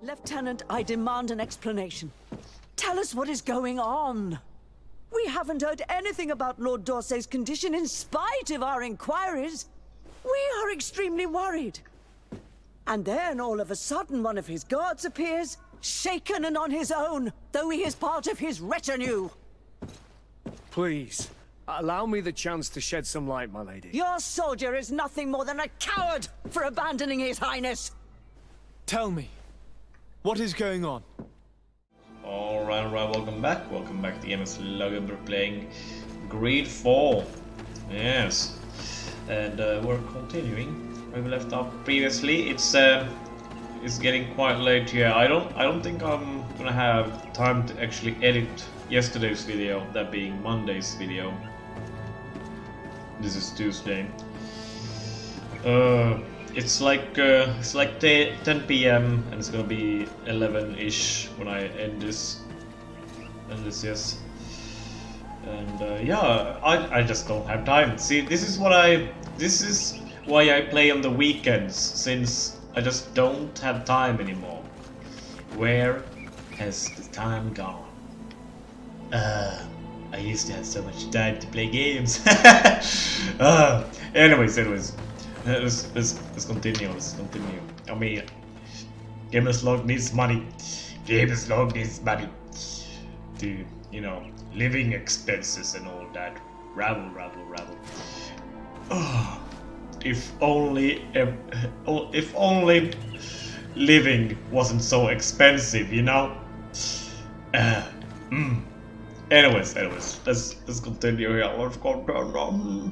Lieutenant, I demand an explanation. Tell us what is going on. We haven't heard anything about Lord D'Orsay's condition in spite of our inquiries. We are extremely worried. And then all of a sudden one of his guards appears, shaken and on his own, though he is part of his retinue. Please, allow me the chance to shed some light, my lady. Your soldier is nothing more than a coward for abandoning his highness. Tell me, what is going on? Alright, welcome back to the MS Logan. We're playing GreedFall. Yes. And we're continuing where we left off previously. It's getting quite late here. I don't think I'm gonna have time to actually edit yesterday's video, that being Monday's video. This is Tuesday. It's like 10 PM and it's gonna be 11-ish when I end this. Yes. And yeah, I just don't have time. See, this is why I play on the weekends, since I just don't have time anymore. Where has the time gone? I used to have so much time to play games. Anyways. Let's continue. I mean, Gamerslog needs money. Gamerslog needs money to, you know, living expenses and all that. Rabble. Oh, if only living wasn't so expensive, you know. Anyways, let's continue here. Let's continue.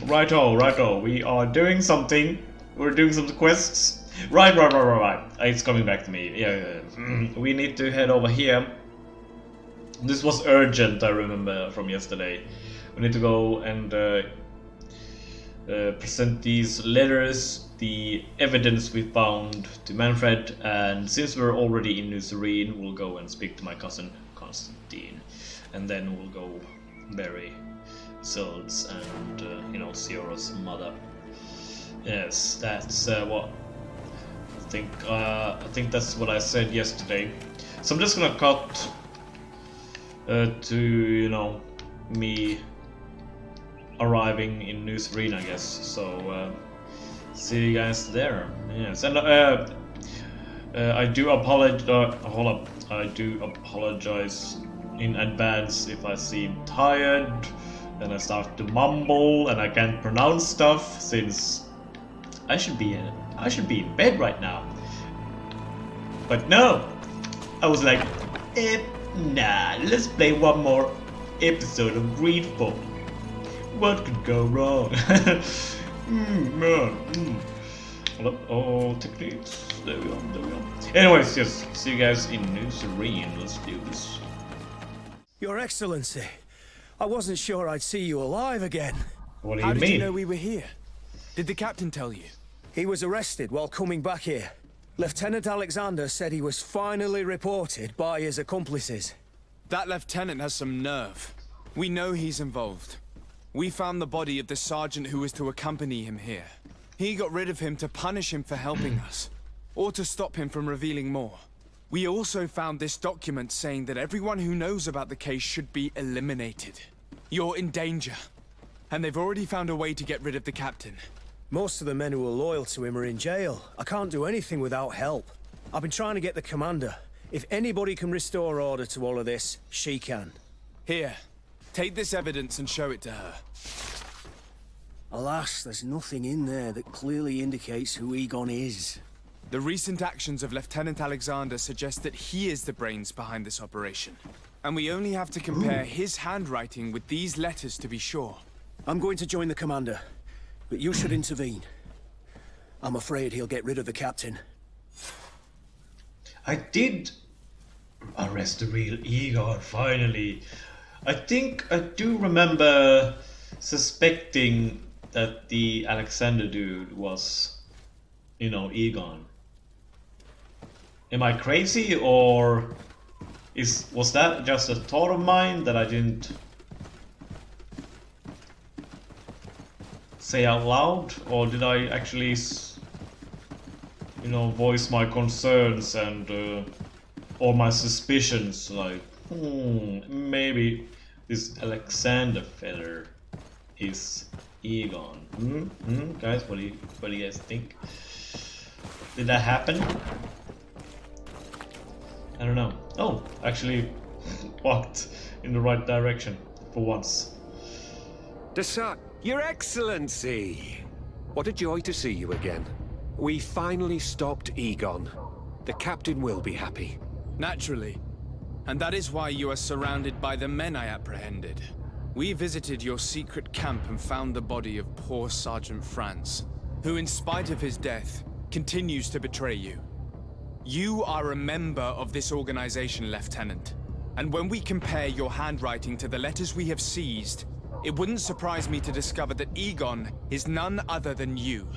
Righto. We are doing something. We're doing some quests. Right. It's coming back to me. Yeah. We need to head over here. This was urgent, I remember from yesterday. We need to go and present these letters, the evidence we found to Manfred, and since we're already in New Serene, we'll go and speak to my cousin Constantine, and then we'll go bury Silds and you know, Siora's mother. Yes, that's what I think that's what I said yesterday. So I'm just gonna cut to, you know, me arriving in New Serene, I guess. So see you guys there. Yes, and I do apologize. Hold up, I do apologize in advance if I seem tired. Then I start to mumble and I can't pronounce stuff, since I should be in bed right now. But no, I was like, nah, let's play one more episode of GreedFall. What could go wrong? Oh, techniques. There we go. Anyways, yes, see you guys in New Serene. Let's do this. Your Excellency, I wasn't sure I'd see you alive again. What do you How mean? did you know we were here? Did the captain tell you? He was arrested while coming back here. Lieutenant Alexander said he was finally reported by his accomplices. That lieutenant has some nerve. We know he's involved. We found the body of the sergeant who was to accompany him here. He got rid of him to punish him for helping us, or to stop him from revealing more. We also found this document saying that everyone who knows about the case should be eliminated. You're in danger, and they've already found a way to get rid of the captain. Most of the men who are loyal to him are in jail. I can't do anything without help. I've been trying to get the commander. If anybody can restore order to all of this, she can. Here, take this evidence and show it to her. Alas, there's nothing in there that clearly indicates who Egon is. The recent actions of Lieutenant Alexander suggest that he is the brains behind this operation. And we only have to compare his handwriting with these letters to be sure. I'm going to join the commander, but you should intervene. I'm afraid he'll get rid of the captain. I did arrest the real Egon, finally. I think I do remember suspecting that the Alexander dude was, you know, Egon. Am I crazy, or was that just a thought of mine that I didn't say out loud, or did I actually you know, voice my concerns and all my suspicions, like, maybe this Alexander feller is Egon. Guys, what do you guys think? Did that happen? I don't know. Oh, actually walked in the right direction for once. Your Excellency! What a joy to see you again. We finally stopped Egon. The captain will be happy. Naturally. And that is why you are surrounded by the men I apprehended. We visited your secret camp and found the body of poor Sergeant Franz, who in spite of his death, continues to betray you. You are a member of this organization, Lieutenant. And when we compare your handwriting to the letters we have seized, it wouldn't surprise me to discover that Egon is none other than you.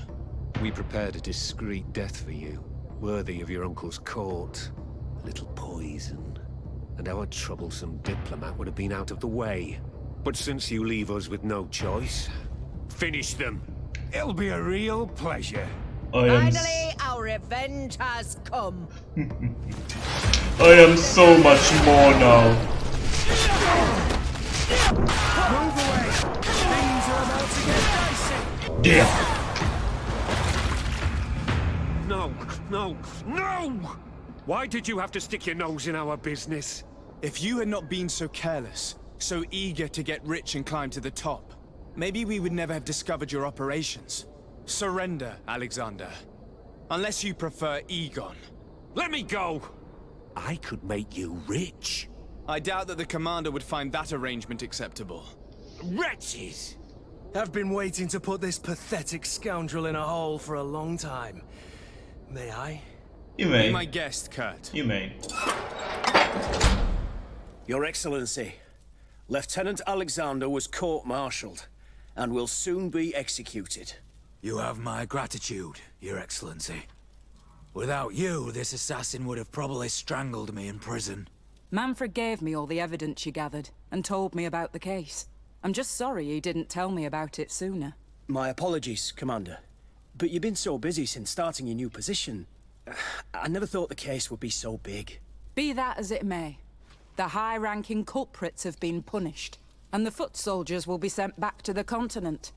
We prepared a discreet death for you, worthy of your uncle's court. A little poison, and our troublesome diplomat would have been out of the way. But since you leave us with no choice, finish them. It'll be a real pleasure. Finally, our revenge has come. I am so much more now. Move away! Things are about to get dicey! Damn. No! Why did you have to stick your nose in our business? If you had not been so careless, so eager to get rich and climb to the top, maybe we would never have discovered your operations. Surrender, Alexander. Unless you prefer Egon. Let me go! I could make you rich. I doubt that the commander would find that arrangement acceptable. Wretches! I've been waiting to put this pathetic scoundrel in a hole for a long time. May I? You Be may. my guest, Kurt. You may. Your Excellency, Lieutenant Alexander was court-martialed and will soon be executed. You have my gratitude, Your Excellency. Without you, this assassin would have probably strangled me in prison. Manfred gave me all the evidence you gathered, and told me about the case. I'm just sorry he didn't tell me about it sooner. My apologies, Commander. But you've been so busy since starting your new position. I never thought the case would be so big. Be that as it may, the high-ranking culprits have been punished, and the foot soldiers will be sent back to the continent.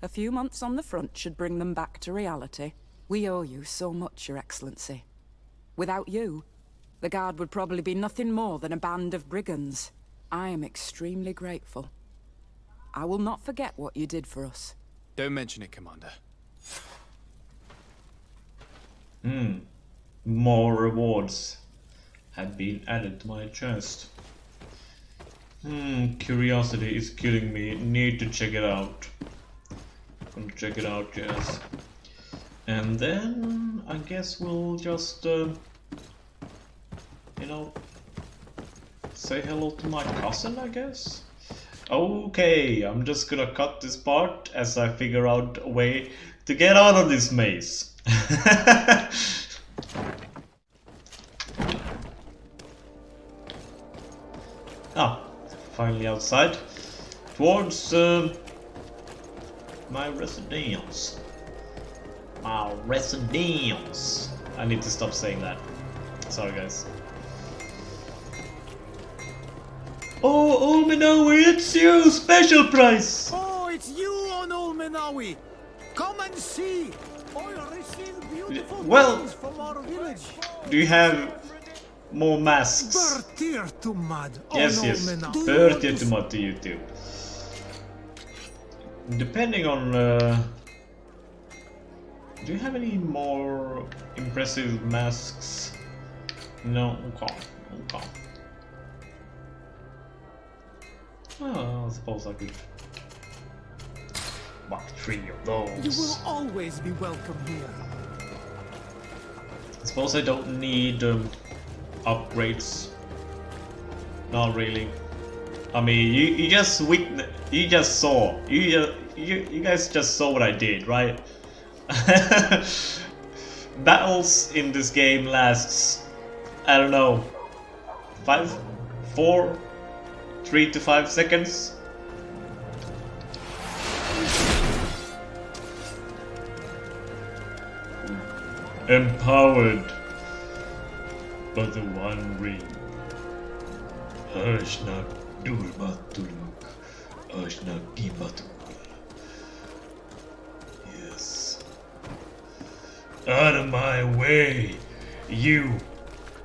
A few months on the front should bring them back to reality. We owe you so much, Your Excellency. Without you, the Guard would probably be nothing more than a band of brigands. I am extremely grateful. I will not forget what you did for us. Don't mention it, Commander. More rewards have been added to my chest. Curiosity is killing me. Need to check it out. Gonna check it out, yes. And then I guess we'll just, you know, say hello to my cousin, I guess. Okay, I'm just gonna cut this part as I figure out a way to get out of this maze. Finally outside. Towards my residence. My residence. I need to stop saying that. Sorry, guys. Oh, Olmenawi, it's you! Special price! Oh, it's you on Olmenawi! Come and see! I received beautiful Well, things from our village. do you have more masks? Bertir to mad. Yes, Bertir to mod to YouTube. Depending on... do you have any more impressive masks? No, okay. Oh, I suppose I could buy 3 of those. You will always be welcome here. I suppose I don't need upgrades. Not really. I mean, you just you just saw. You guys just saw what I did, right? Battles in this game lasts, I don't know, 3 to 5 seconds. empowered by the One Ring. Ashna Durmatuluk, Ashna Gimatul. Yes. Out of my way, you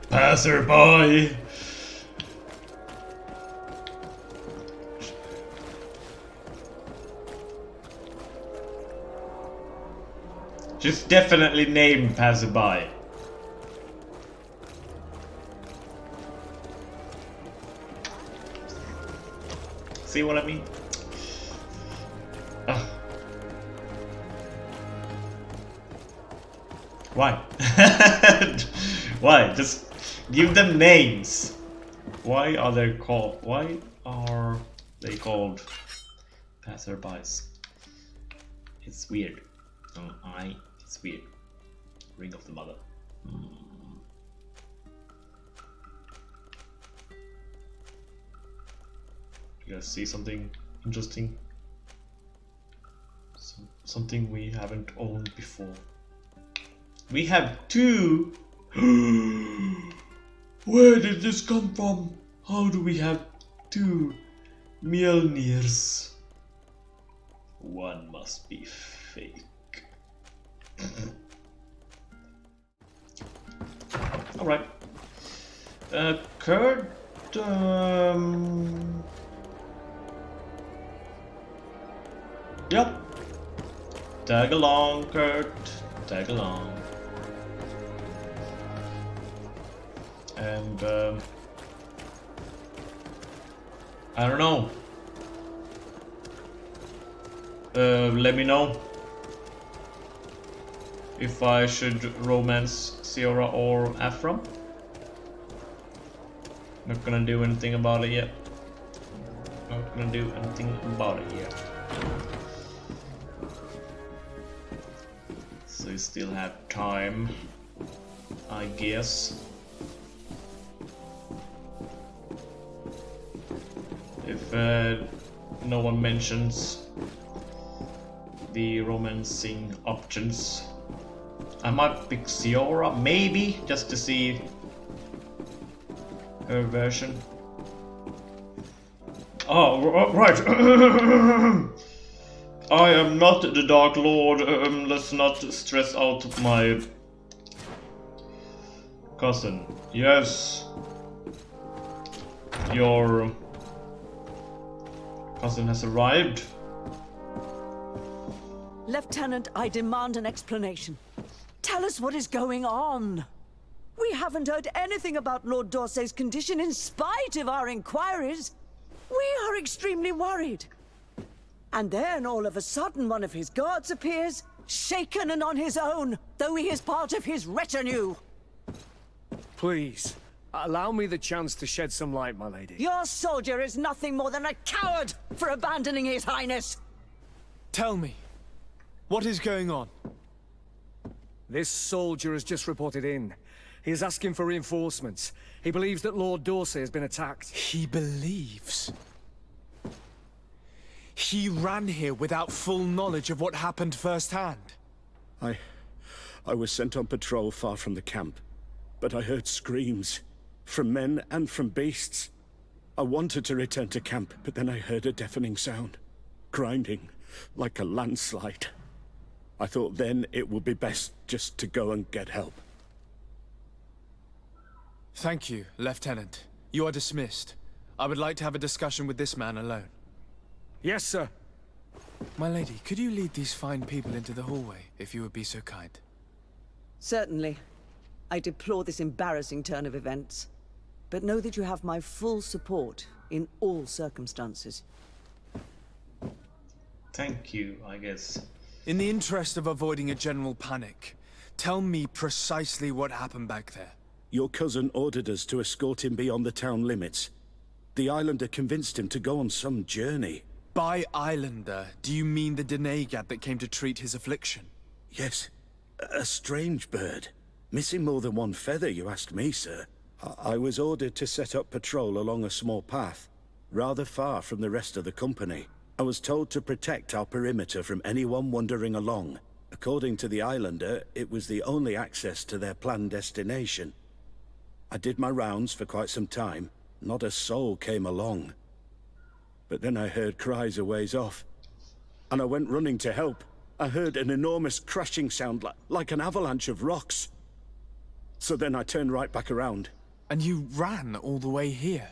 passerby! Just definitely name passerby. See what I mean? Ugh. Why? Why? Just give them names. Why are they called passerbys? It's weird. It's weird. Ring of the Mother. You guys see something interesting? Something we haven't owned before. We have 2. Where did this come from? How do we have 2 Mjolnirs? One must be fake. Alright. Kurt, yep. Tag along, Kurt. Tag along. And, I don't know. Let me know if I should romance Ciora or Afram. Not gonna do anything about it yet. Not gonna do anything about it yet. So you still have time, I guess. If no one mentions the romancing options, I might pick Ciora, maybe, just to see her version. Oh, right. I am not the Dark Lord. Let's not stress out my cousin. Yes, your cousin has arrived. Lieutenant, I demand an explanation. Tell us what is going on. We haven't heard anything about Lord D'Orsay's condition in spite of our inquiries. We are extremely worried. And then all of a sudden one of his guards appears, shaken and on his own, though he is part of his retinue. Please, allow me the chance to shed some light, my lady. Your soldier is nothing more than a coward for abandoning his highness. Tell me, what is going on? This soldier has just reported in. He is asking for reinforcements. He believes that Lord D'Orsay has been attacked. He believes? He ran here without full knowledge of what happened firsthand. I was sent on patrol far from the camp, but I heard screams, from men and from beasts. I wanted to return to camp, but then I heard a deafening sound, grinding, like a landslide. I thought then it would be best just to go and get help. Thank you, Lieutenant. You are dismissed. I would like to have a discussion with this man alone. Yes, sir. My lady, could you lead these fine people into the hallway, if you would be so kind? Certainly. I deplore this embarrassing turn of events. But know that you have my full support in all circumstances. Thank you, I guess. In the interest of avoiding a general panic, tell me precisely what happened back there. Your cousin ordered us to escort him beyond the town limits. The Islander convinced him to go on some journey. By Islander, do you mean the Denegat that came to treat his affliction? Yes, a strange bird. Missing more than one feather, you ask me, sir. I was ordered to set up patrol along a small path, rather far from the rest of the company. I was told to protect our perimeter from anyone wandering along. According to the Islander, it was the only access to their planned destination. I did my rounds for quite some time. Not a soul came along. But then I heard cries a ways off, and I went running to help. I heard an enormous crashing sound like an avalanche of rocks. So then I turned right back around. And you ran all the way here?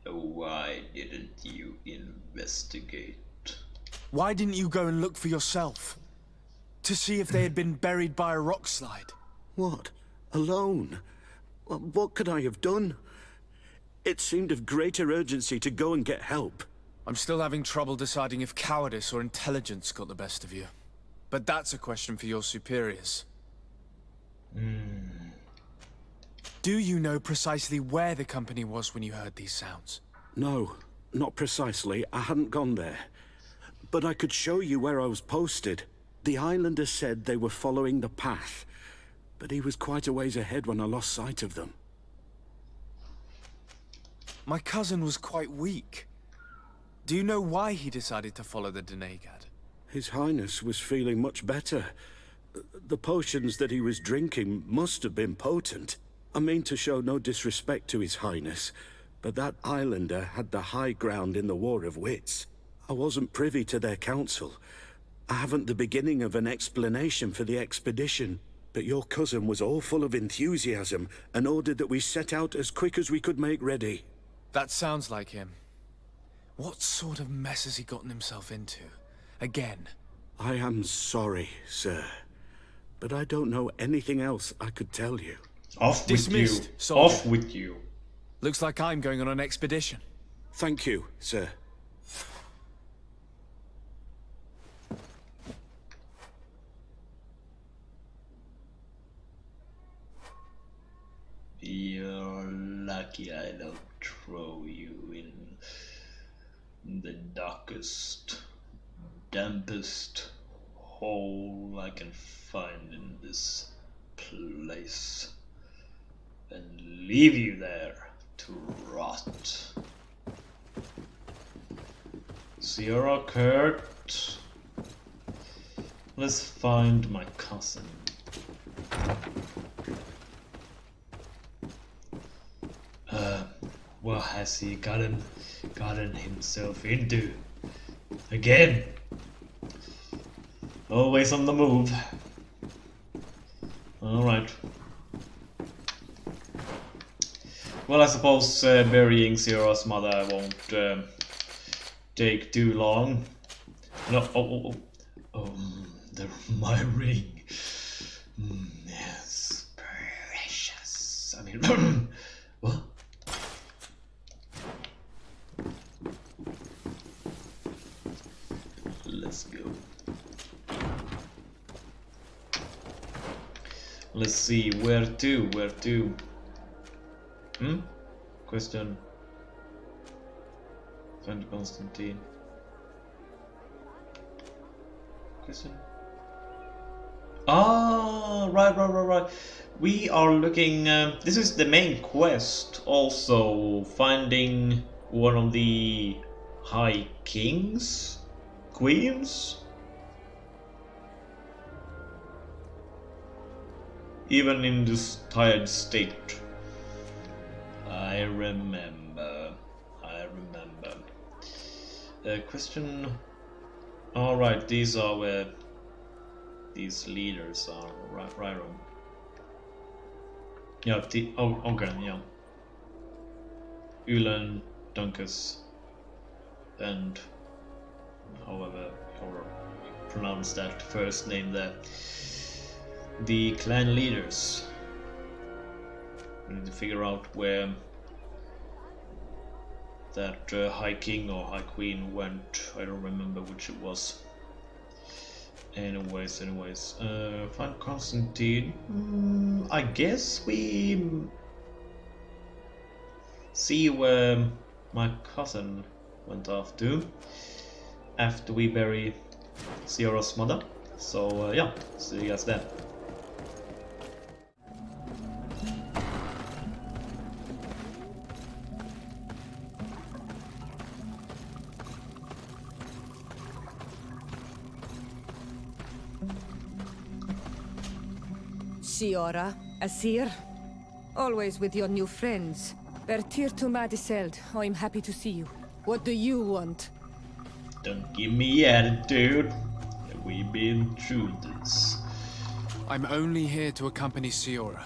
Why didn't you investigate? Why didn't you go and look for yourself? To see if they had been buried by a rock slide? What? Alone? What could I have done? It seemed of greater urgency to go and get help. I'm still having trouble deciding if cowardice or intelligence got the best of you. But that's a question for your superiors. Do you know precisely where the company was when you heard these sounds? No, not precisely. I hadn't gone there. But I could show you where I was posted. The Islander said they were following the path, but he was quite a ways ahead when I lost sight of them. My cousin was quite weak. Do you know why he decided to follow the Denegad? His Highness was feeling much better. The potions that he was drinking must have been potent. I mean to show no disrespect to His Highness, but that Islander had the high ground in the War of Wits. I wasn't privy to their counsel. I haven't the beginning of an explanation for the expedition, but your cousin was all full of enthusiasm and ordered that we set out as quick as we could make ready. That sounds like him. What sort of mess has he gotten himself into? Again? I am sorry, sir, but I don't know anything else I could tell you. Off Dismissed, with you. soldier. Off with you. Looks like I'm going on an expedition. Thank you, sir. You're lucky I don't throw you in the darkest, dampest hole I can find in this place and leave you there to rot. Sierra Kurt, let's find my cousin. What has he gotten himself into? Again! Always on the move. Alright. Well, I suppose burying Sierra's mother won't take too long. No, my ring. Yes, precious. I mean, what? Let's go. Let's see, where to? Question. Find Constantine. Question. Ah, right. We are looking, this is the main quest, also finding one of the High Kings? Queens? Even in this tired state. I remember. Question. Alright, these are where these leaders are. Right. Yeah, okay, yeah. Ulan, Dunkus, and however you pronounce that first name there. The clan leaders. We need to figure out where that High King or High Queen went. I don't remember which it was. Anyways, find Constantine. I guess we see where my cousin went off to after we bury Sierra's mother. So yeah, see you guys there. Siora, Asir. Always with your new friends. Bertir to Madiseld. I'm happy to see you. What do you want? Don't give me attitude. We've been through this. I'm only here to accompany Siora.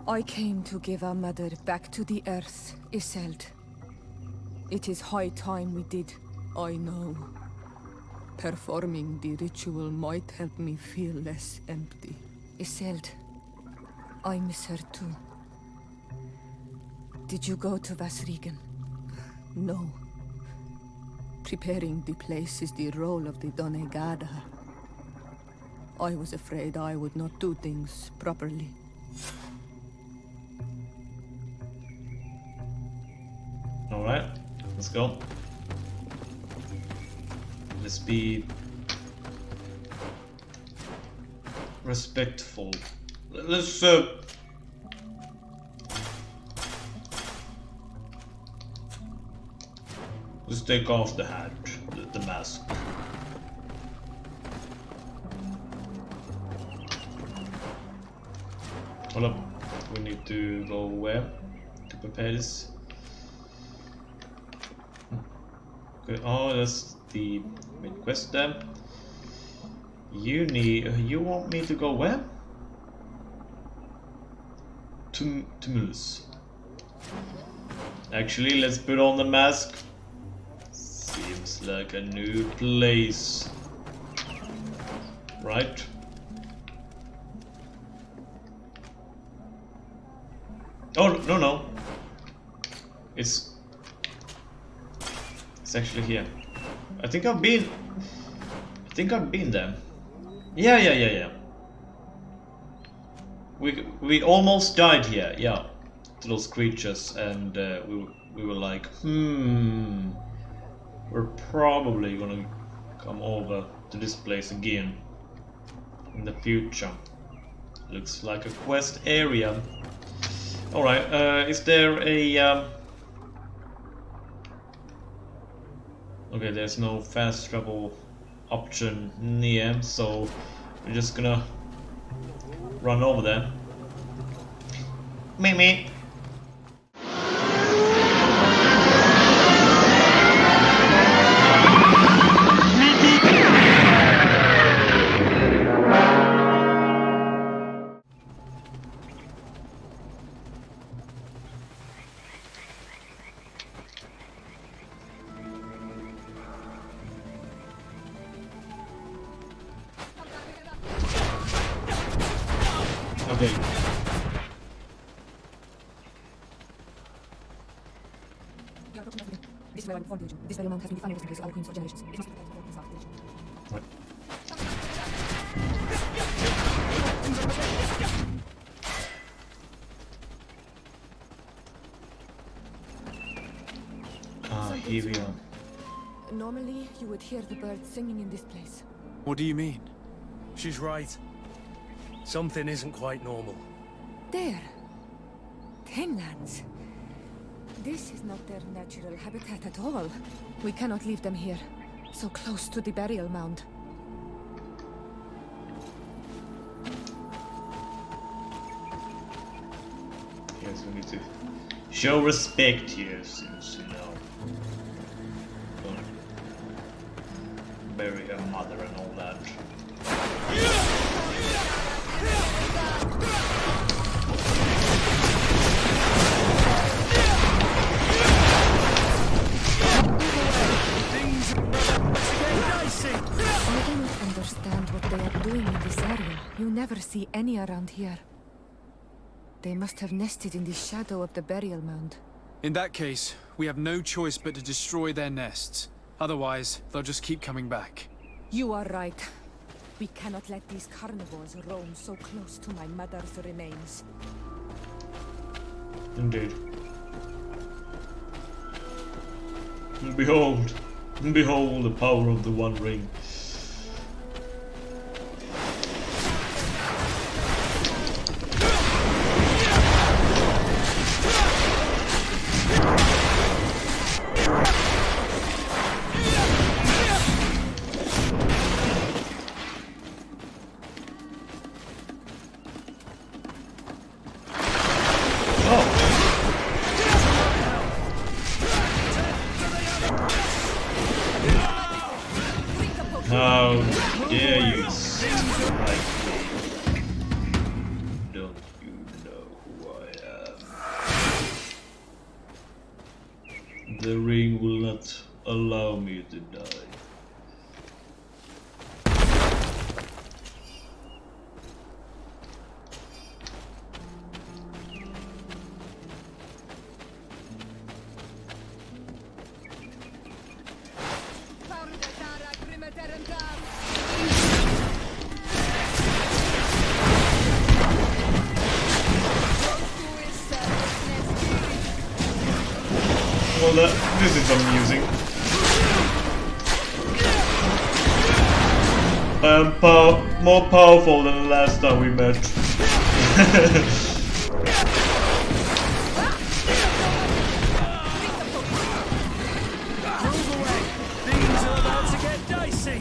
I came to give our mother back to the earth, Iseld. It is high time we did, I know. Performing the ritual might help me feel less empty. Iseld, I miss her too. Did you go to Vasrigan? No. Preparing the place is the role of the Donegada. I was afraid I would not do things properly. Alright, let's go. Let's be respectful. Let's take off the hat, the mask. Hold up, we need to go where to prepare this? Okay, oh, that's the main quest there. You want me to go where? To Moose. Actually, let's put on the mask. Seems like a new place. Right? Oh, no. It's actually here. I think I've been there. Yeah. We almost died here, yeah. To those creatures, and we were like, we're probably gonna come over to this place again in the future. Looks like a quest area. Alright, is there a okay, there's no fast travel option near, so we're just gonna run over there. Me. Okay. This is where I'm informed, Legion. This very amount has been the final resting place of our queens for generations. It must be Right. Here we are. Normally, you would hear the birds singing in this place. What do you mean? She's right. Something isn't quite normal. There. Tenlands. This is not their natural habitat at all. We cannot leave them here, so close to the burial mound. Yes, we need to show respect here, since, you know, don't bury her mother and all that. I do not understand what they are doing in this area. You never see any around here. They must have nested in the shadow of the burial mound. In that case, we have no choice but to destroy their nests. Otherwise, they'll just keep coming back. You are right. We cannot let these carnivores roam so close to my mother's remains. Indeed. Behold the power of the One Ring. slightly. Don't you know who I am? The ring will not allow me to die. Well, this is amusing. More powerful than the last time we met. Move away! Things are about to get dicey!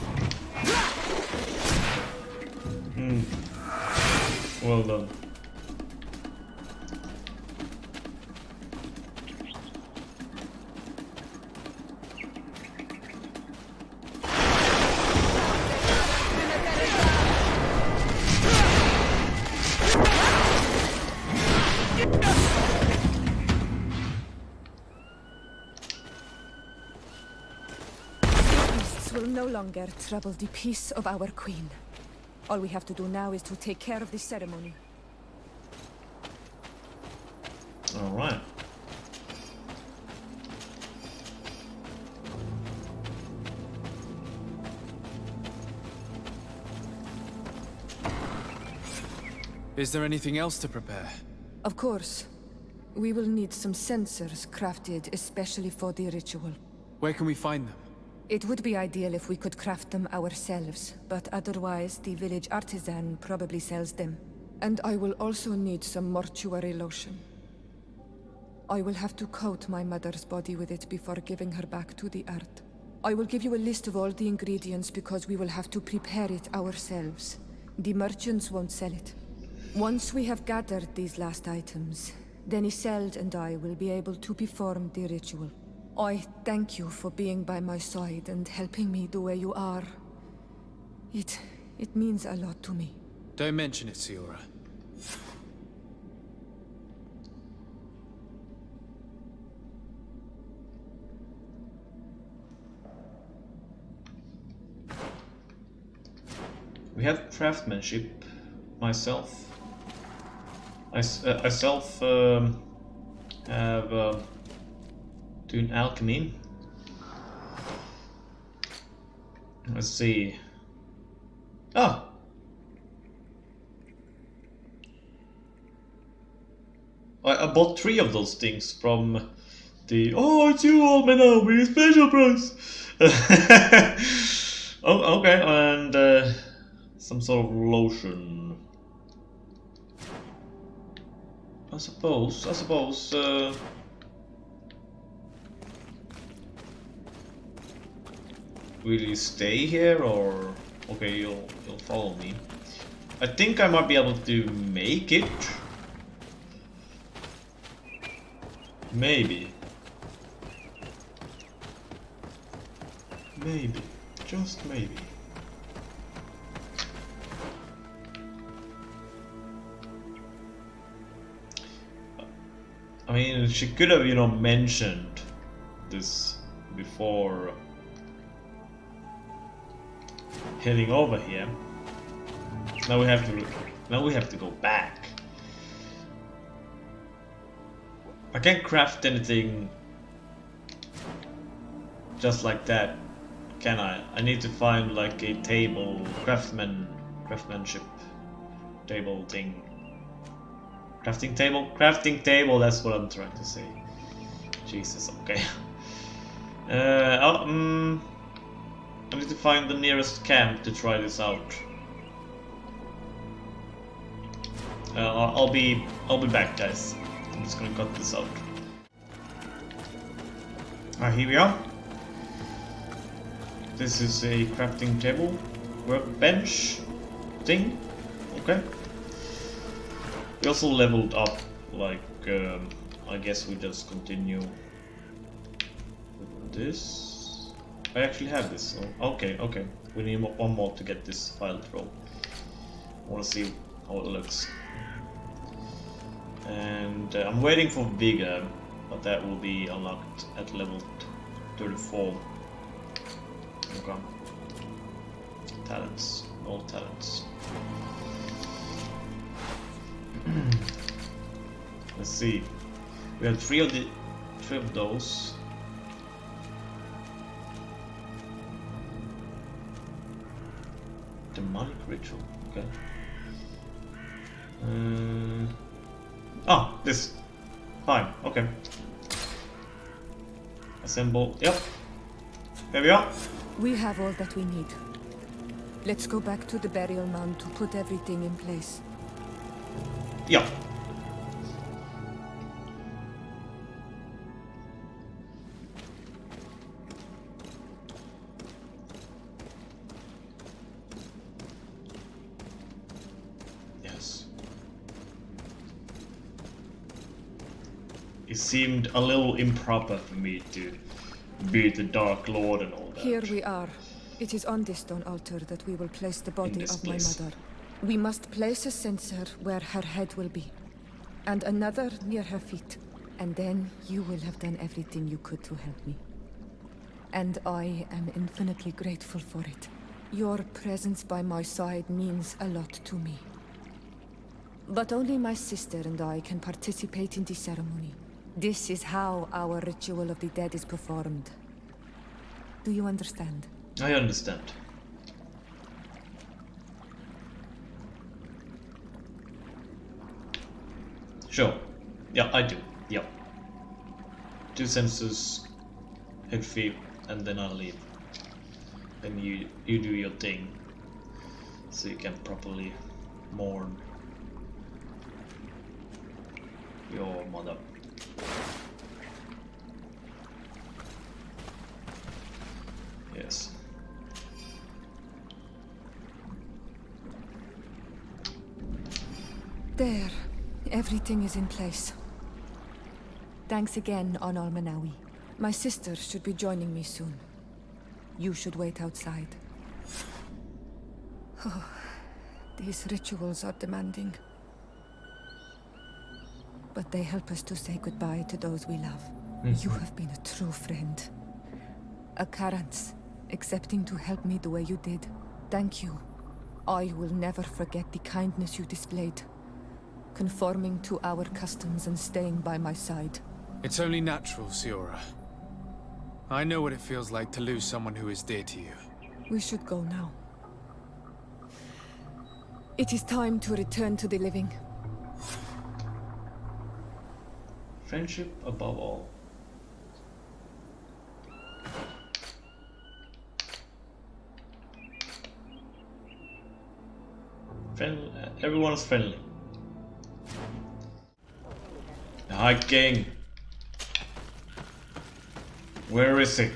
Well done. Beasts will no longer trouble the peace of our queen. All we have to do now is to take care of the ceremony. All right. Is there anything else to prepare? Of course. We will need some sensors crafted especially for the ritual. Where can we find them? It would be ideal if we could craft them ourselves, but otherwise the village artisan probably sells them. And I will also need some mortuary lotion. I will have to coat my mother's body with it before giving her back to the earth. I will give you a list of all the ingredients because we will have to prepare it ourselves. The merchants won't sell it. Once we have gathered these last items, then Isolde and I will be able to perform the ritual. I thank you for being by my side and helping me the way you are. It means a lot to me. Don't mention it, Siora. We have craftsmanship. Myself. I have doing alchemy. Let's see. Oh. I bought 3 of those things from the it's you all men now with a special price. Oh, okay, and some sort of lotion. I suppose, will you stay here or okay, you'll follow me. I think I might be able to make it. Maybe. Maybe. Just maybe. I mean, she could have, mentioned this before heading over here. Now we have to go back. I can't craft anything just like that, can I? I need to find like a table, craftsmanship table thing. Crafting table, that's what I'm trying to say. Jesus, okay. I need to find the nearest camp to try this out. I'll be back, guys. I'm just gonna cut this out. Here we are. This is a crafting table, workbench thing. Okay. We also leveled up, like, I guess we just continue with this. I actually have this, so okay. We need one more to get this file throw. I want to see how it looks. And I'm waiting for Vigor, but that will be unlocked at level 34. Okay. Talents. All talents. Let's see. We have three of those. Demonic ritual. Okay. Oh, this. Fine. Okay. Assemble. Yep. There we are. We have all that we need. Let's go back to the burial mound to put everything in place. Yeah. Yes. It seemed a little improper for me to be the Dark Lord and all that. Here we are. It is on this stone altar that we will place the body of my mother. We must place a censer where her head will be, and another near her feet. And then you will have done everything you could to help me. And I am infinitely grateful for it. Your presence by my side means a lot to me. But only my sister and I can participate in the ceremony. This is how our ritual of the dead is performed. Do you understand? I understand. Sure. Yeah, I do. Yeah. 2 censors, head feet, and then I'll leave. Then you do your thing, so you can properly mourn your mother. Yes. There. Everything is in place. Thanks again, Onal Manawi. My sister should be joining me soon. You should wait outside. Oh, these rituals are demanding. But they help us to say goodbye to those we love. You have been a true friend. A Karans, accepting to help me the way you did. Thank you. I will never forget the kindness you displayed. Conforming to our customs and staying by my side. It's only natural, Siora. I know what it feels like to lose someone who is dear to you. We should go now. It is time to return to the living. Friendship above all. Everyone's friendly. Hi, King. Where is he?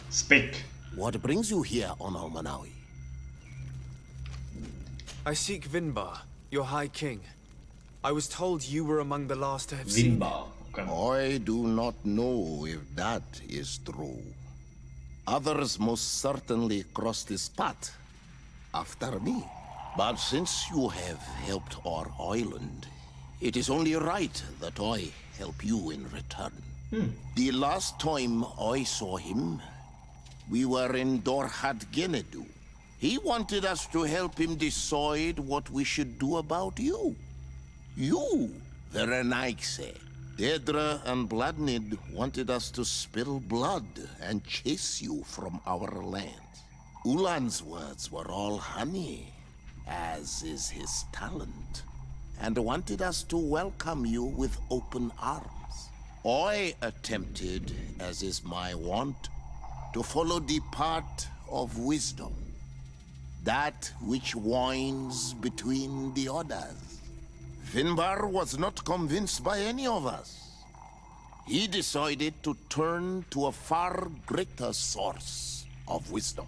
Speak. What brings you here, Onal Manawi? I seek Vinbar, your High King. I was told you were among the last to have seen him. Okay. I do not know if that is true. Others most certainly crossed this path after me. But since you have helped our island, it is only right that I help you in return. The last time I saw him, we were in Dorhat Genedu. He wanted us to help him decide what we should do about you. You, the Renaigse. Dedra and Bladnid wanted us to spill blood and chase you from our land. Ulan's words were all honey, as is his talent, and wanted us to welcome you with open arms. I attempted, as is my wont, to follow the path of wisdom, that which winds between the others. Finbar was not convinced by any of us. He decided to turn to a far greater source of wisdom.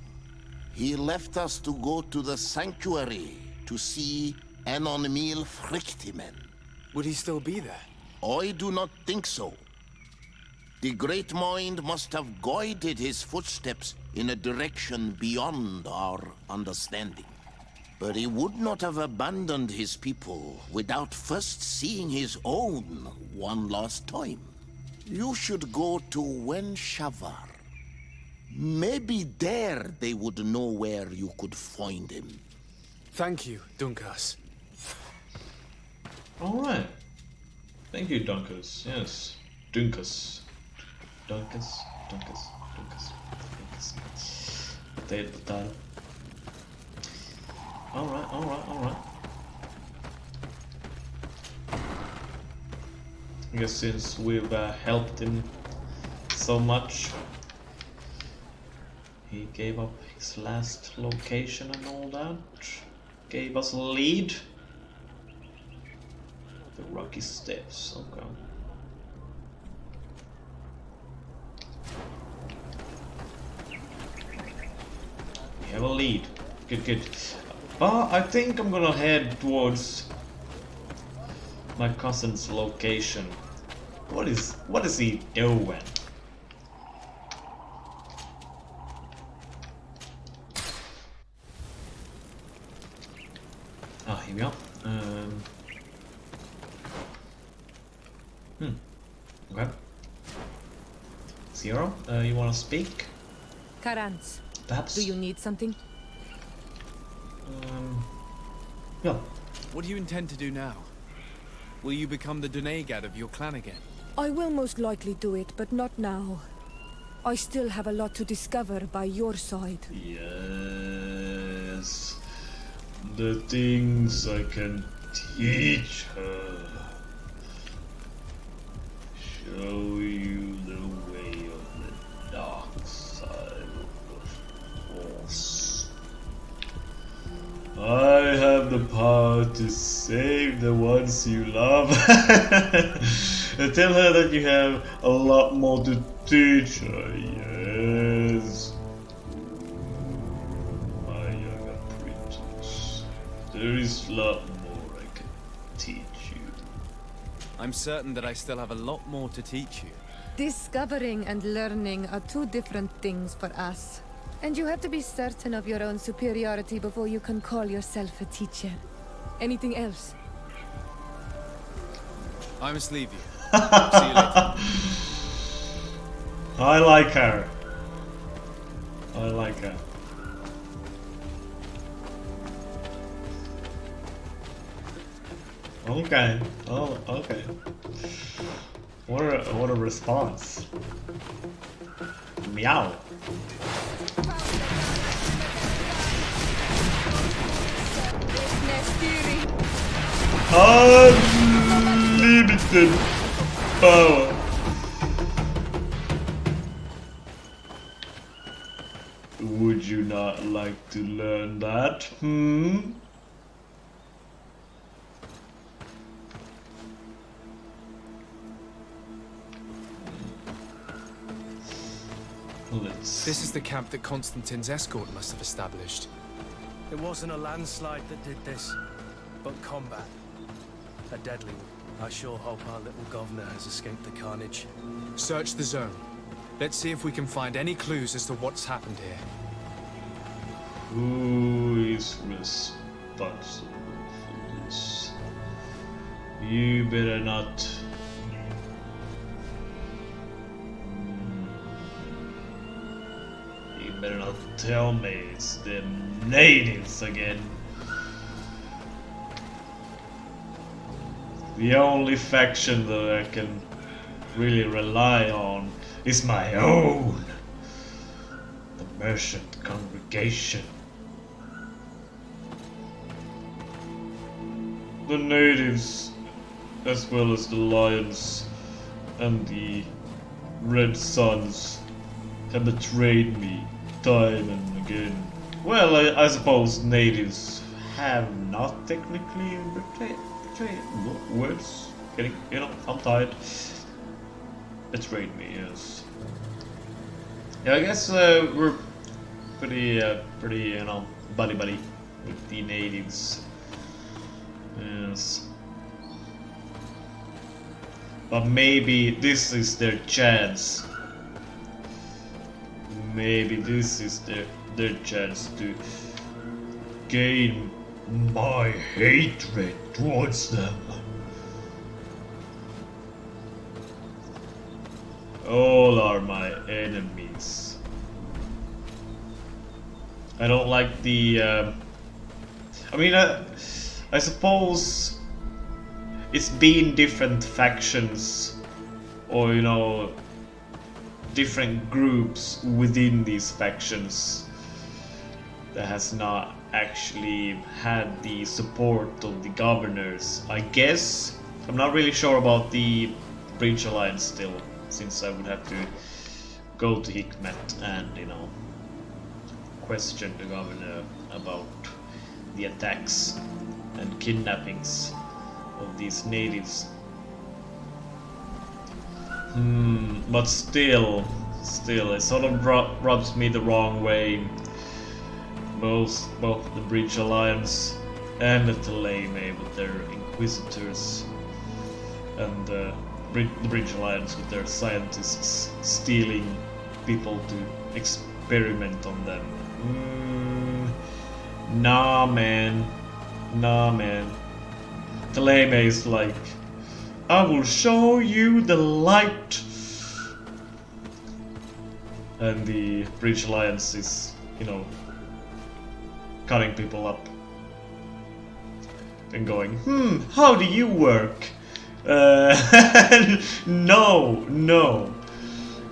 He left us to go to the sanctuary to see Anonmil Frictimen. Would he still be there? I do not think so. The Great Mind must have guided his footsteps in a direction beyond our understanding. But he would not have abandoned his people without first seeing his own one last time. You should go to Wen Shavar. Maybe there they would know where you could find him. Thank you, Dunkas. Alright. Thank you, Dunkas. Yes. Dunkas. Dunkas. Dunkas. Dunkas. Dunkas. Potato. Alright. I guess since we've helped him so much, he gave up his last location and all that. Gave us a lead. The rocky steps, okay. We have a lead. Good. I think I'm gonna head towards my cousin's location. What is he doing? Here we are. Okay. Zero, you wanna speak? Karans, Perhaps? do you need something? Yeah. What do you intend to do now? Will you become the Dunegad of your clan again? I will most likely do it, but not now. I still have a lot to discover by your side. Yes. The things I can teach her. Show you the way of the dark side of the Force. I have the power to save the ones you love. And tell her that you have a lot more to teach her, yes. My young apprentice. There is a lot more I can teach you. I'm certain that I still have a lot more to teach you. Discovering and learning are two different things for us. And you have to be certain of your own superiority before you can call yourself a teacher. Anything else? I must leave you. See you later. I like her. I like her. Okay. Oh, okay. What a response. Meow. Unlimited power. Would you not like to learn that? This is the camp that Constantine's escort must have established. It wasn't a landslide that did this, but combat. A deadly one. I sure hope our little governor has escaped the carnage. Search the zone. Let's see if we can find any clues as to what's happened here. Who is responsible for this? You better not. You better not tell me it's the natives again. The only faction that I can really rely on is my own. The merchant congregation. The natives, as well as the lions and the red suns, have betrayed me time and again. Well, I suppose natives have not technically betrayed. Words getting, I'm tired. Betrayed me, yes. Yeah, I guess we're pretty, buddy with the natives. Yes. But maybe this is their chance. maybe this is their chance to gain my hatred towards them. All are my enemies. I don't like the I mean, I suppose it's been different factions, or you know, different groups within these factions that has not actually had the support of the governors. I guess I'm not really sure about the Breach Alliance still, since I would have to go to Hikmet and, you know, question the governor about the attacks and kidnappings of these natives. But still, it sort of rubs me the wrong way. Both the Breach Alliance and the Theleme with their Inquisitors, and the Breach Alliance with their scientists stealing people to experiment on them. Nah, man. Theleme is like, I will show you the light. And the Breach Alliance is, you know, cutting people up and going, how do you work? No.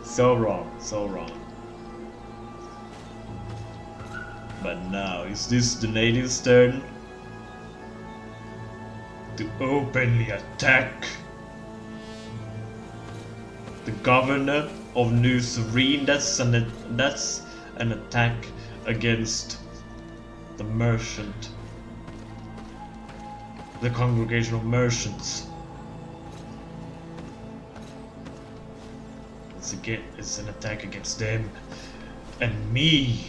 So wrong. But now, is this the natives' turn to openly attack the governor of New Serene? That's an attack against the merchant, the congregation of merchants. It's an attack against them and me.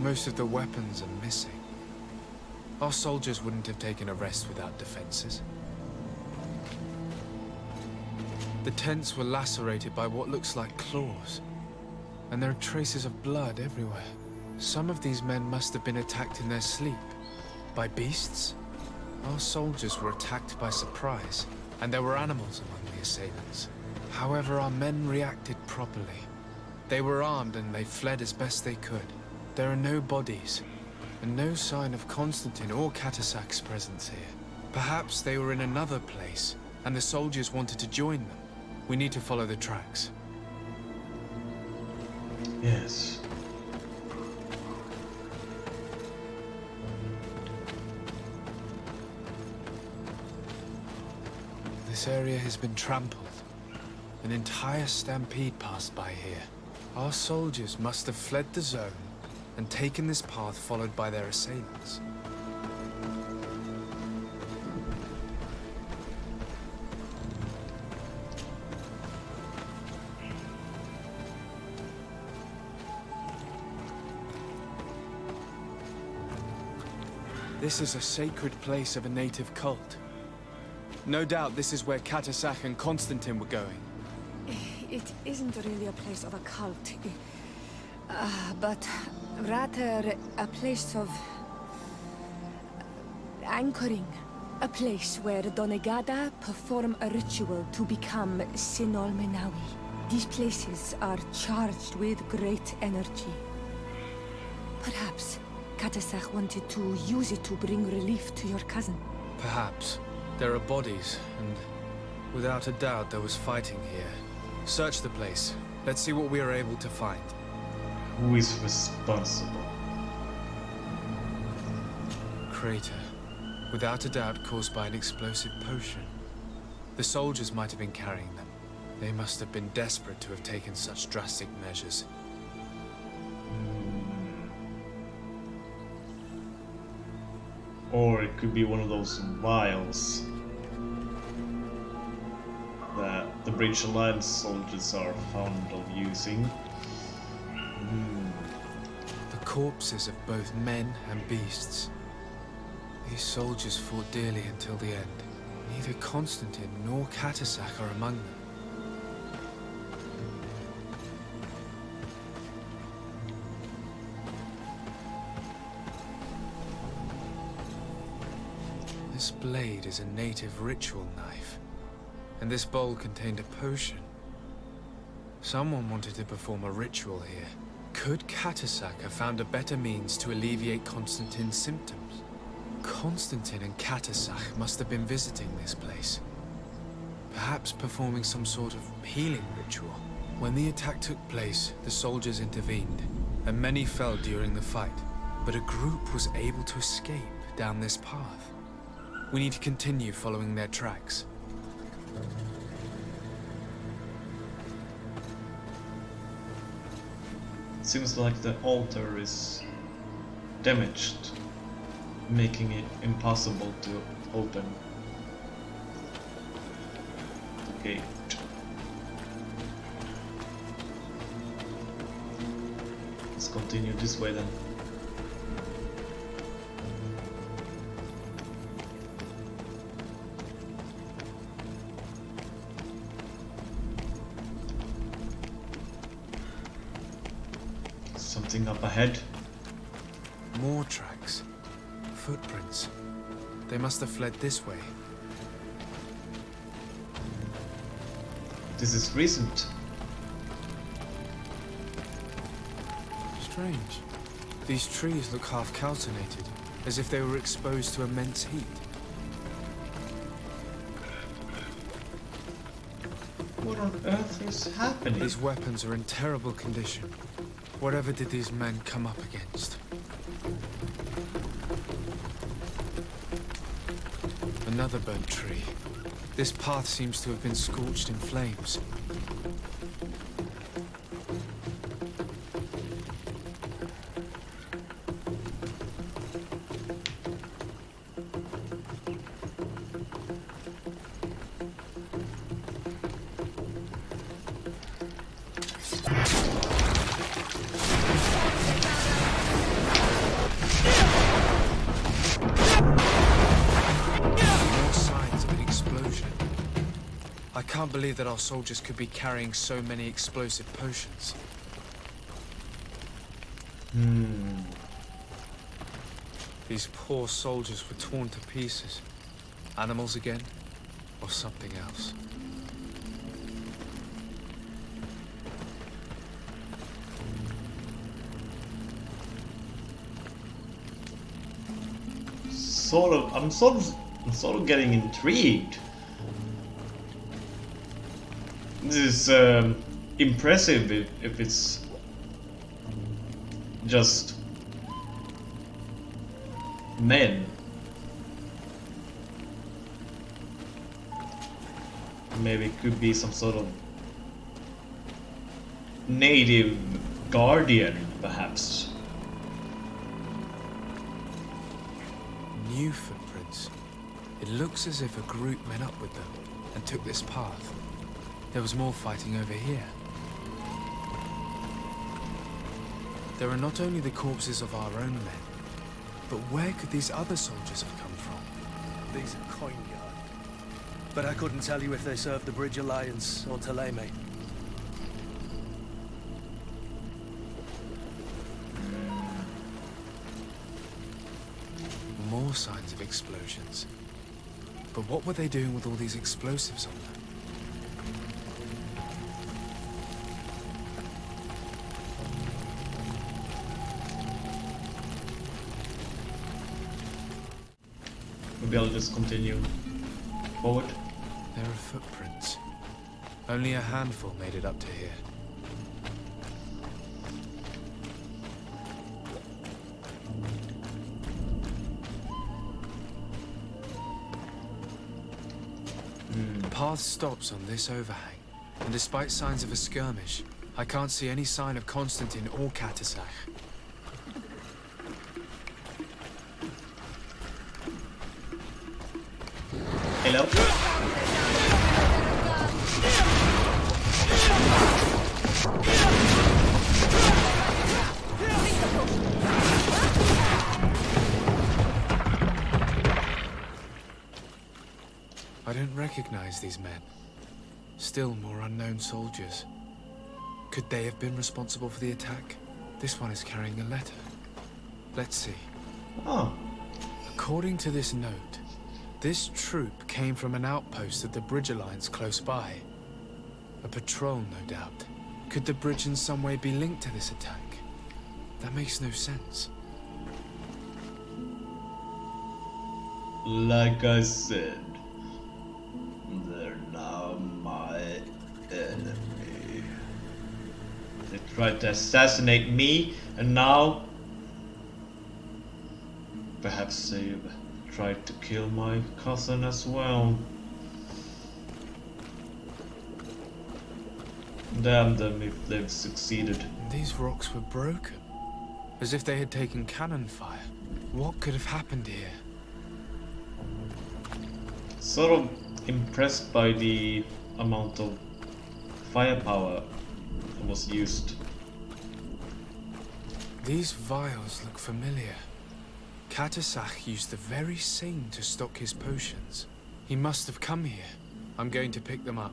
Most of the weapons are missing. Our soldiers wouldn't have taken a rest without defenses. The tents were lacerated by what looks like claws, and there are traces of blood everywhere. Some of these men must have been attacked in their sleep. By beasts? Our soldiers were attacked by surprise, and there were animals among the assailants. However, our men reacted properly. They were armed and they fled as best they could. There are no bodies, and no sign of Constantine or Katasak's presence here. Perhaps they were in another place, and the soldiers wanted to join them. We need to follow the tracks. Yes. This area has been trampled. An entire stampede passed by here. Our soldiers must have fled the zone and taken this path followed by their assailants. This is a sacred place of a native cult. No doubt this is where Katasak and Constantine were going. It isn't really a place of a cult, but rather a place of anchoring. A place where Donegada perform a ritual to become Sinol Menawi. These places are charged with great energy. Perhaps Katasak wanted to use it to bring relief to your cousin. Perhaps. There are bodies, and without a doubt there was fighting here. Search the place. Let's see what we are able to find. Who is responsible? Crater. Without a doubt caused by an explosive potion. The soldiers might have been carrying them. They must have been desperate to have taken such drastic measures. Or it could be one of those vials that the Breach Alliance soldiers are fond of using. The corpses of both men and beasts. These soldiers fought dearly until the end. Neither Constantine nor Katasak are among them. This blade is a native ritual knife, and this bowl contained a potion. Someone wanted to perform a ritual here. Could Katasak have found a better means to alleviate Constantine's symptoms? Constantine and Katasak must have been visiting this place. Perhaps performing some sort of healing ritual. When the attack took place, the soldiers intervened, and many fell during the fight. But a group was able to escape down this path. We need to continue following their tracks. Seems like the altar is damaged, making it impossible to open the gate. Let's continue this way then. Something up ahead. More tracks. Footprints. They must have fled this way. This is recent. Strange. These trees look half calcinated, as if they were exposed to immense heat. What on earth is happening? These weapons are in terrible condition. Whatever did these men come up against? Another burnt tree. This path seems to have been scorched in flames. I can't believe that our soldiers could be carrying so many explosive potions. These poor soldiers were torn to pieces. Animals again, or something else. I'm sort of getting intrigued. This is impressive if it's just men. Maybe it could be some sort of native guardian, perhaps. New footprints. It looks as if a group met up with them and took this path. There was more fighting over here. There are not only the corpses of our own men, but where could these other soldiers have come from? These are coin guard. But I couldn't tell you if they served the Bridge Alliance or Teleme. More signs of explosions. But what were they doing with all these explosives on them? Maybe I'll just continue forward. There are footprints. Only a handful made it up to here. The path stops on this overhang, and despite signs of a skirmish, I can't see any sign of Constantine or Katasak. Hello? I don't recognize these men. Still more unknown soldiers. Could they have been responsible for the attack? This one is carrying a letter. Let's see. Oh. According to this note, This troop came from an outpost of the Bridge Alliance close by. A patrol, no doubt. Could the bridge in some way be linked to this attack? That makes no sense. Like I said, they're now my enemy. They tried to assassinate me, and now perhaps they've tried to kill my cousin as well. Damn them if they've succeeded. These rocks were broken, as if they had taken cannon fire. What could have happened here? Sort of impressed by the amount of firepower that was used. These vials look familiar. Katasach used the very same to stock his potions. He must have come here. I'm going to pick them up.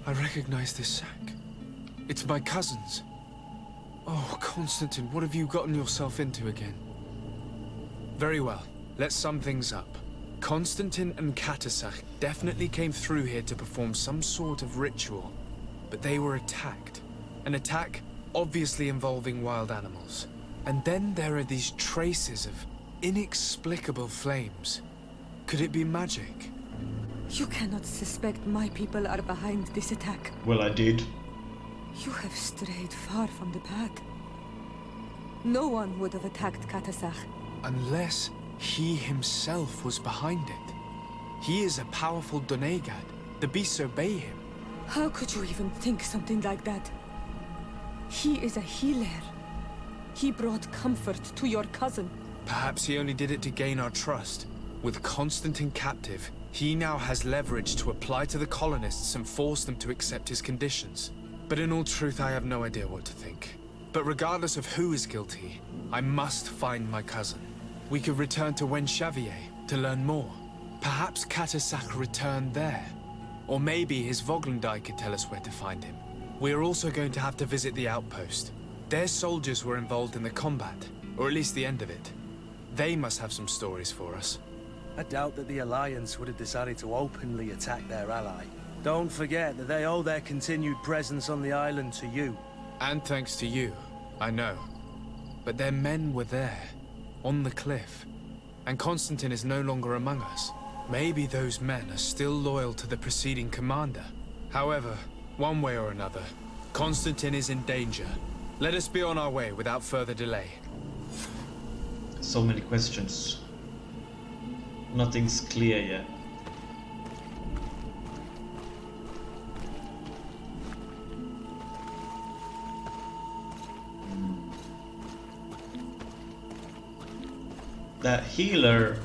I recognize this sack. It's my cousin's. Oh, Constantine, what have you gotten yourself into again? Very well. Let's sum things up. Constantine and Katasach definitely came through here to perform some sort of ritual, but they were attacked. An attack obviously involving wild animals. And then there are these traces of inexplicable flames. Could it be magic? You cannot suspect my people are behind this attack. Well, I did. You have strayed far from the path. No one would have attacked Katasach. Unless he himself was behind it. He is a powerful Donegad. The beasts obey him. How could you even think something like that? He is a healer. He brought comfort to your cousin. Perhaps he only did it to gain our trust. With Constantine captive, he now has leverage to apply to the colonists and force them to accept his conditions. But in all truth, I have no idea what to think. But regardless of who is guilty, I must find my cousin. We could return to Wen Xavier to learn more. Perhaps Katasach returned there. Or maybe his Voglendai could tell us where to find him. We are also going to have to visit the outpost. Their soldiers were involved in the combat, or at least the end of it. They must have some stories for us. I doubt that the Alliance would have decided to openly attack their ally. Don't forget that they owe their continued presence on the island to you. And thanks to you, I know. But their men were there, on the cliff. And Constantine is no longer among us. Maybe those men are still loyal to the preceding commander. However, one way or another, Constantine is in danger. Let us be on our way without further delay. So many questions. Nothing's clear yet. That healer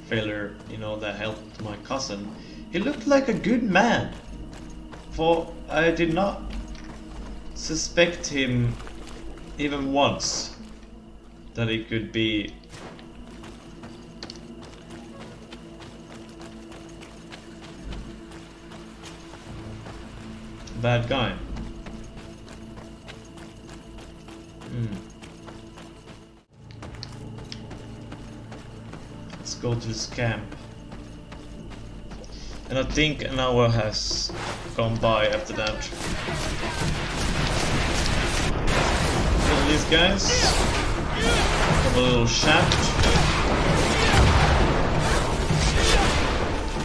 fella, you know, that helped my cousin, he looked like a good man. For I did not suspect him even once that he could be a bad guy. Let's go to this camp. And I think an hour has gone by after that. Kill these guys. Have a little shaft.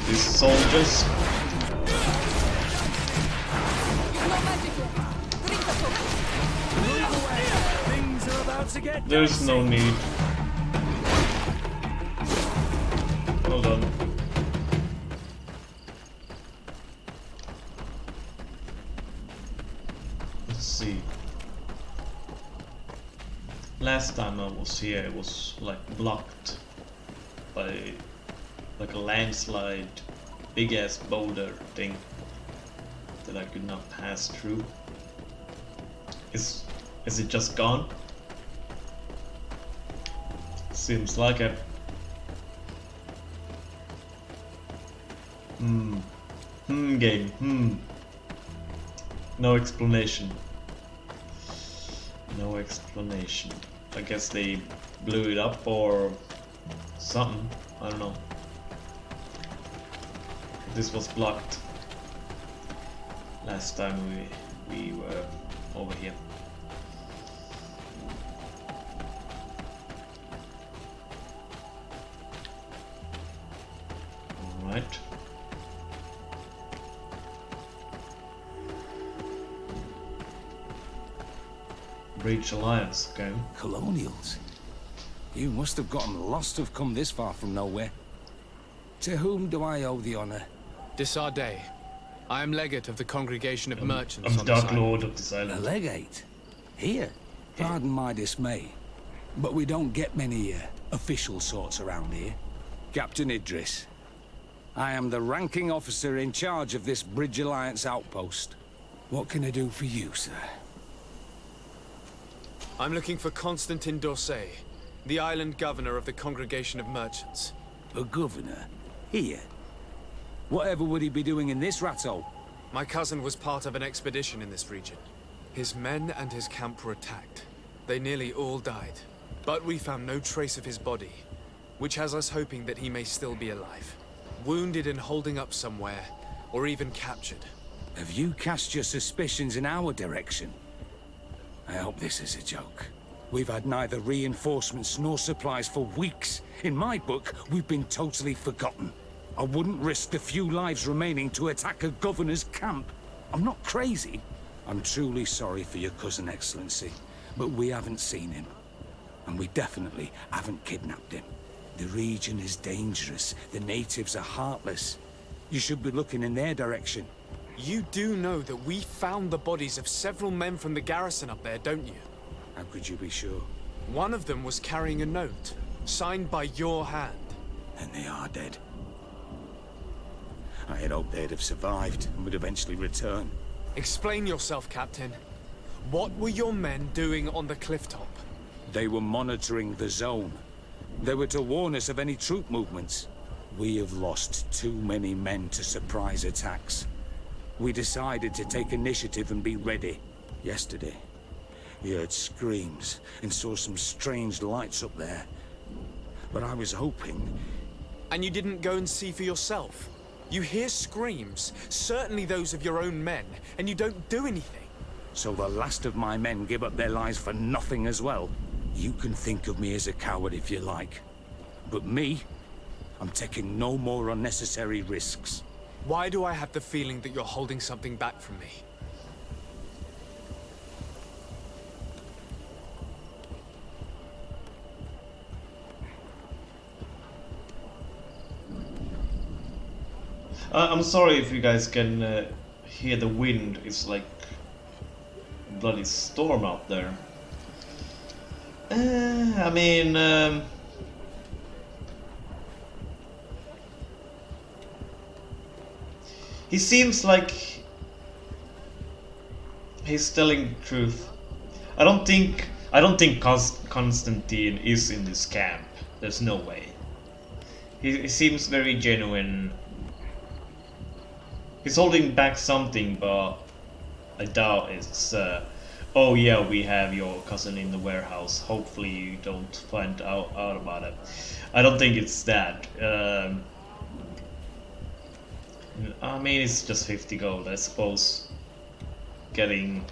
These soldiers. There's no need. Hold on. Let's see. Last time I was here, it was like blocked by like a landslide, big ass boulder thing that I could not pass through. Is it just gone? Seems like it. Game. No explanation. No explanation. I guess they blew it up or something. I don't know. This was blocked last time we were over here. All right. Breach Alliance, okay. Colonials? You must have gotten lost to have come this far from nowhere. To whom do I owe the honor? Desardet. I am legate of the Congregation of Merchants I'm on Dark this island. Lord of this A island. legate? Here? Pardon my dismay, but we don't get many official sorts around here. Captain Idris. I am the ranking officer in charge of this Bridge Alliance outpost. What can I do for you, sir? I'm looking for Constantin d'Orsay, the island governor of the Congregation of Merchants. A governor? Here? Whatever would he be doing in this rattle? My cousin was part of an expedition in this region. His men and his camp were attacked. They nearly all died. But we found no trace of his body, which has us hoping that he may still be alive. Wounded and holding up somewhere, or even captured. Have you cast your suspicions in our direction? I hope this is a joke. We've had neither reinforcements nor supplies for weeks. In my book, we've been totally forgotten. I wouldn't risk the few lives remaining to attack a governor's camp. I'm not crazy. I'm truly sorry for your cousin, Excellency, but we haven't seen him. And we definitely haven't kidnapped him. The region is dangerous. The natives are heartless. You should be looking in their direction. You do know that we found the bodies of several men from the garrison up there, don't you? How could you be sure? One of them was carrying a note, signed by your hand. And they are dead. I had hoped they'd have survived and would eventually return. Explain yourself, Captain. What were your men doing on the clifftop? They were monitoring the zone. They were to warn us of any troop movements. We have lost too many men to surprise attacks. We decided to take initiative and be ready. Yesterday, we heard screams and saw some strange lights up there. But I was hoping... And you didn't go and see for yourself? You hear screams, certainly those of your own men, and you don't do anything. So the last of my men give up their lives for nothing as well? You can think of me as a coward if you like. But me, I'm taking no more unnecessary risks. Why do I have the feeling that you're holding something back from me? I'm sorry if you guys can hear the wind. It's like a bloody storm out there. I mean... he seems like he's telling the truth. I don't think Constantine is in this camp. There's no way. He seems very genuine. He's holding back something, but I doubt it's oh yeah, we have your cousin in the warehouse. Hopefully you don't find out about it. I don't think it's that. I mean, it's just 50 gold, I suppose. Getting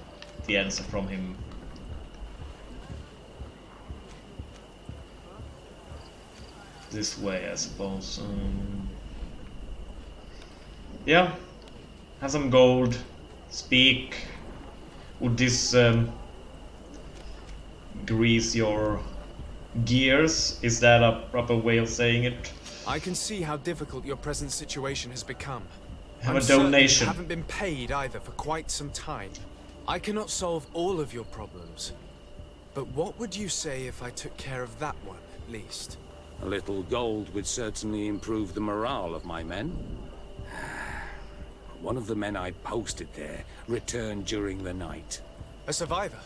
the answer from him. This way, I suppose. Yeah. Have some gold. Speak. Would this grease your gears? Is that a proper way of saying it? I can see how difficult your present situation has become. Have I'm a donation. You haven't been paid either for quite some time. I cannot solve all of your problems. But what would you say if I took care of that one, at least? A little gold would certainly improve the morale of my men. One of the men I posted there returned during the night. A survivor?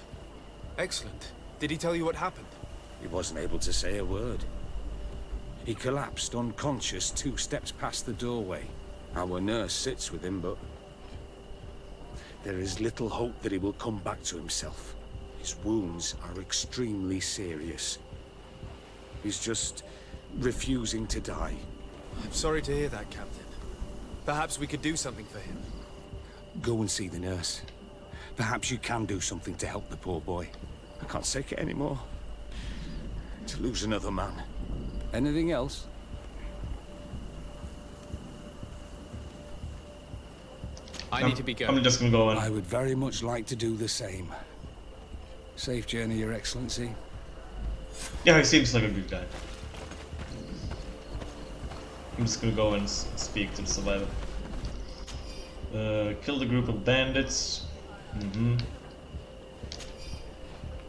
Excellent. Did he tell you what happened? He wasn't able to say a word. He collapsed unconscious 2 steps past the doorway. Our nurse sits with him, but There is little hope that he will come back to himself. His wounds are extremely serious. He's just refusing to die. I'm sorry to hear that, Captain. Perhaps we could do something for him. Go and see the nurse. Perhaps you can do something to help the poor boy. I can't take it anymore. To lose another man. Anything else? I need to be going. I'm just gonna go on. I would very much like to do the same. Safe journey, Your Excellency. Yeah, he seems like a good guy. I'm just gonna go and speak to the survivor. Killed a group of bandits.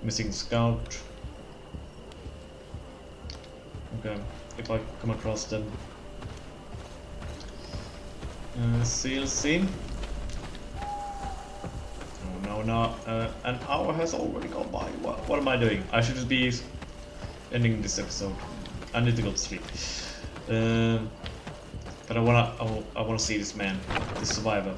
Missing scout. Okay, if I come across them. CLC. Oh no, an hour has already gone by. What am I doing? I should just be ending this episode. I need to go to sleep. But I wanna see this man, this survivor.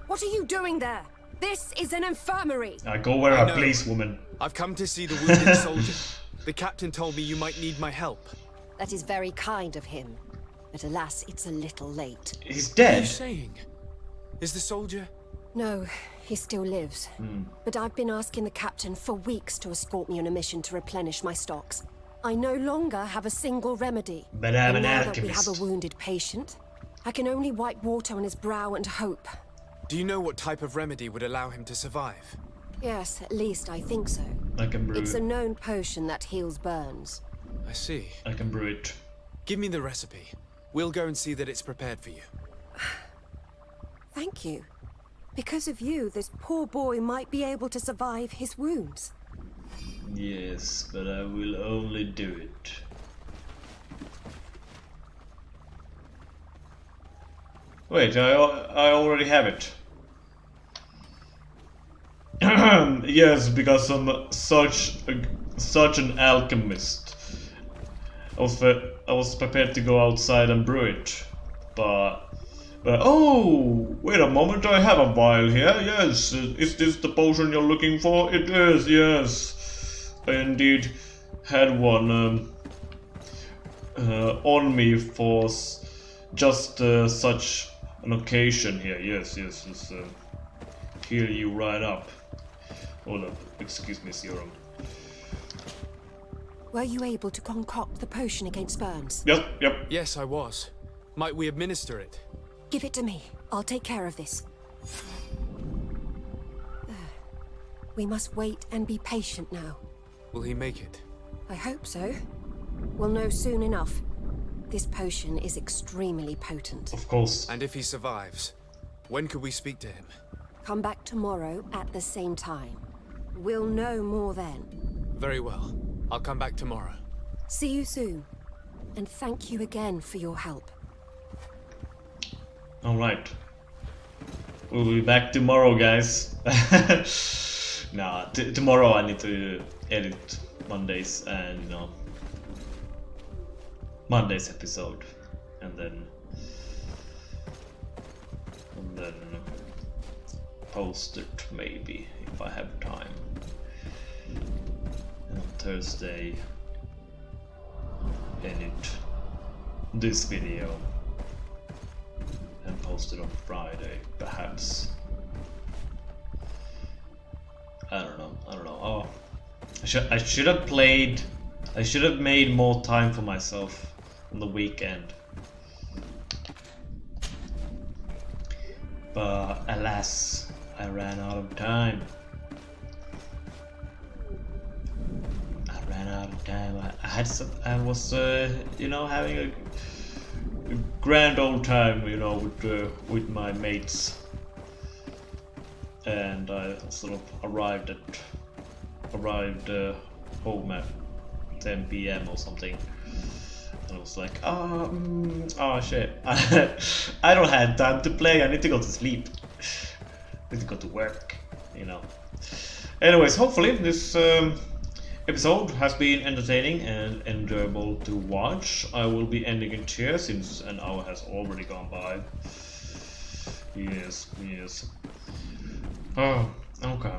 What are you doing there? This is an infirmary. I go where I please, woman. I've come to see the wounded soldier. The captain told me you might need my help. That is very kind of him. But alas, it's a little late. He's What are you dead. saying? Is the soldier? No, he still lives. But I've been asking the captain for weeks to escort me on a mission to replenish my stocks. I no longer have a single remedy. But I'm an now that we have alchemist. a wounded patient, I can only wipe water on his brow and hope. Do you know what type of remedy would allow him to survive? Yes, at least I think so. I can brew It's a it. known potion that heals burns. I see. I can brew it. Give me the recipe. We'll go and see that it's prepared for you. Thank you. Because of you, this poor boy might be able to survive his wounds. Yes, but I will only do it. Wait, I already have it. Yes, because I'm such an alchemist. I was prepared to go outside and brew it, but oh, wait a moment, I have a vial here. Yes, is this the potion you're looking for? It is. Yes, I indeed had one on me for just such an occasion here. Yes, just heal you right up. Hold up, excuse me, Serum. Were you able to concoct the potion against burns? Yep. Yes, I was. Might we administer it? Give it to me. I'll take care of this. We must wait and be patient now. Will he make it? I hope so. We'll know soon enough. This potion is extremely potent. Of course. And if he survives, when could we speak to him? Come back tomorrow at the same time. We'll know more then. Very well. I'll come back tomorrow. See you soon. And thank you again for your help. Alright. We'll be back tomorrow, guys. Nah, tomorrow I need to edit Monday's and Monday's episode, and then post it maybe if I have time. And on Thursday, edit this video and post it on Friday, perhaps. I don't know. Oh, I should have played. I should have made more time for myself on the weekend. But alas, I ran out of time. I was, you know, having a grand old time, you know, with my mates. And I sort of arrived home at 10 p.m. or something. And I was like, oh shit, I don't have time to play. I need to go to sleep. I need to go to work, you know. Anyways, hopefully this episode has been entertaining and enjoyable to watch. I will be ending it here since an hour has already gone by. Yes. Oh, okay.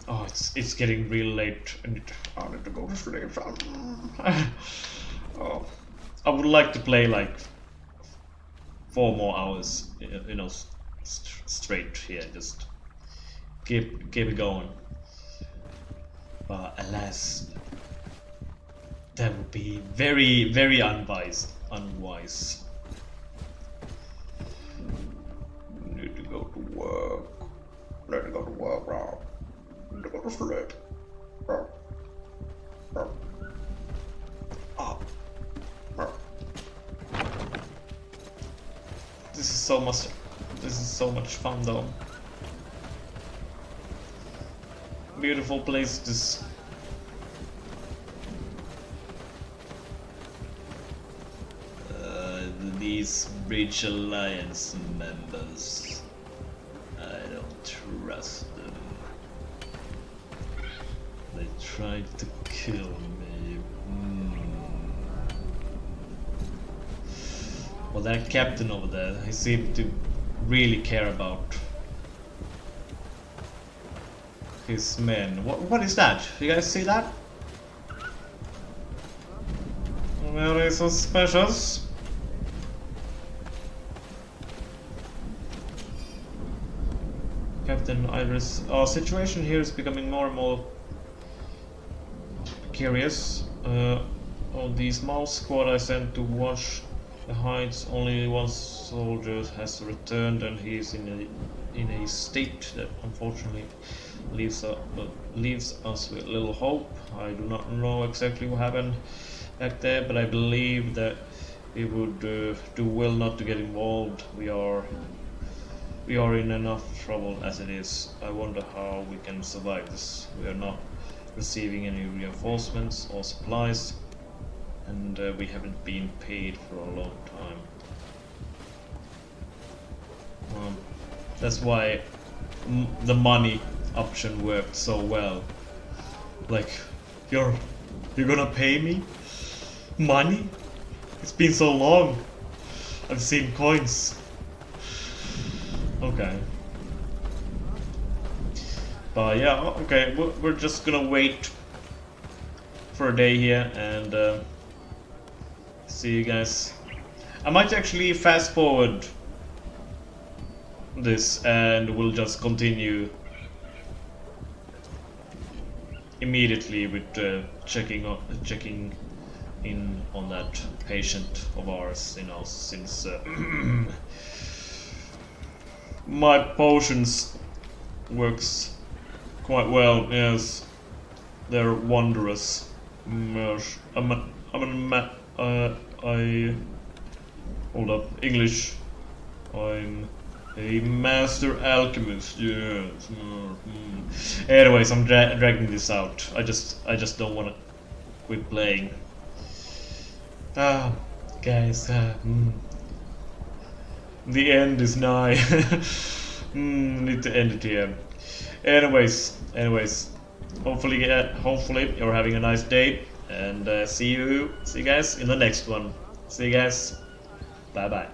Oh, it's getting real late. I need to go to sleep. Oh, I would like to play like 4 more hours, you know, straight here. Just keep it going. But alas, that would be very unwise. Need to go to work. Need to go to work, bro. Need to go to sleep. Bro. This is so much fun though. Beautiful places. These Bridge Alliance members, I don't trust them. They tried to kill me. Well, that captain over there, he seemed to really care about his men. What is that? You guys see that? Very suspicious. Captain Iris, our situation here is becoming more and more precarious. On the small squad I sent to watch the heights, only one soldier has returned, and he is in a state that unfortunately leaves us with little hope. I do not know exactly what happened back there, but I believe that we would do well not to get involved. We are in enough trouble as it is. I wonder how we can survive this. We are not receiving any reinforcements or supplies, and we haven't been paid for a long time. That's why the money option worked so well. Like, you're gonna pay me money? It's been so long. I've seen coins. Okay. But yeah, okay, we're just gonna wait for a day here and see you guys. I might actually fast forward this and we'll just continue immediately with checking in on that patient of ours, you know, since my potions works quite well. Yes, they're wondrous. Yes, I hold up English. I'm a master alchemist. Yes. Anyways, I'm dragging this out. I just don't want to quit playing. Guys. The end is nigh. Need to end it here. Anyways, hopefully you're having a nice day, and see you guys in the next one. See you guys. Bye bye.